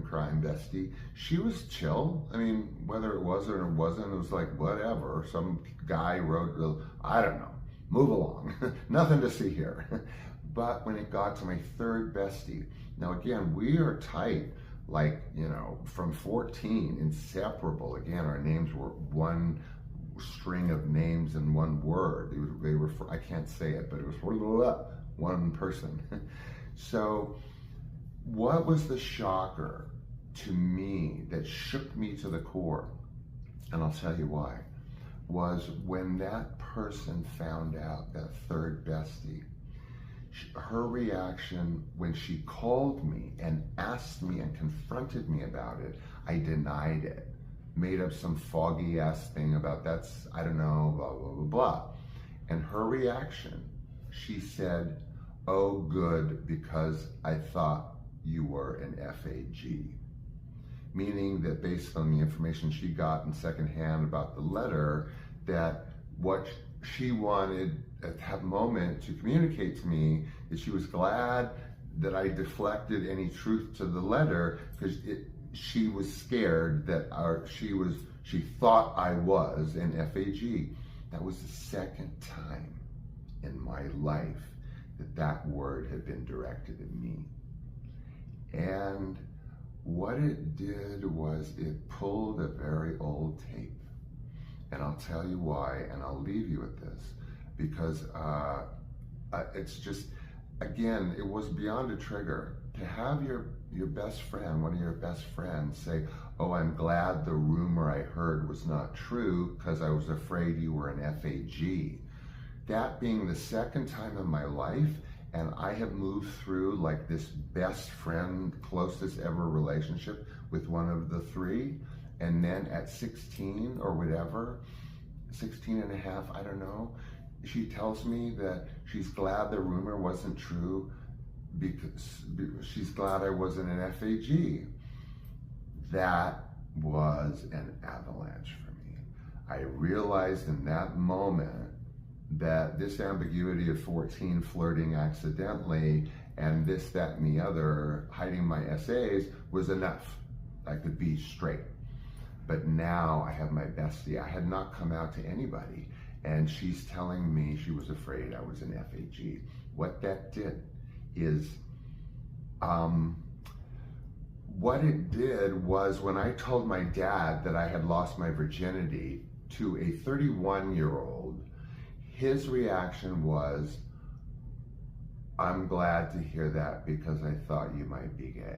and crying bestie. She was chill. I mean, whether it was or it wasn't, it was like, whatever. Some guy wrote, I don't know, move along. Nothing to see here. But when it got to my third bestie, now again, we are tight, like, you know, from 14, inseparable. Again, our names were one string of names in one word. They were, I can't say it, but it was one person. So what was the shocker to me that shook me to the core, and I'll tell you why, was when that person found out, that third bestie, her reaction when she called me and asked me and confronted me about it, I denied it. Made up some foggy ass thing about that's, I don't know, blah, blah, blah, blah. And her reaction, she said, oh, good, because I thought you were an FAG. Meaning that based on the information she got in secondhand about the letter, that what she wanted at that moment to communicate to me is she was glad that I deflected any truth to the letter, because she was scared that she thought I was an FAG. That was the second time in my life that that word had been directed at me. And what it did was it pulled a very old tape. And I'll tell you why, and I'll leave you with this, because it's just, again, it was beyond a trigger. To have your best friend, one of your best friends say, oh, I'm glad the rumor I heard was not true because I was afraid you were an FAG. That being the second time in my life, and I have moved through like this best friend, closest ever relationship with one of the three. And then at 16 or whatever, 16 and a half, I don't know, she tells me that she's glad the rumor wasn't true because she's glad I wasn't an FAG. That was an avalanche for me. I realized in that moment that this ambiguity of 14 flirting accidentally and this, that, and the other, hiding my essays, was enough. I could be straight. But now I have my bestie. I had not come out to anybody, and she's telling me she was afraid I was an FAG. What that did is, what it did was when I told my dad that I had lost my virginity to a 31-year-old, his reaction was, I'm glad to hear that because I thought you might be gay.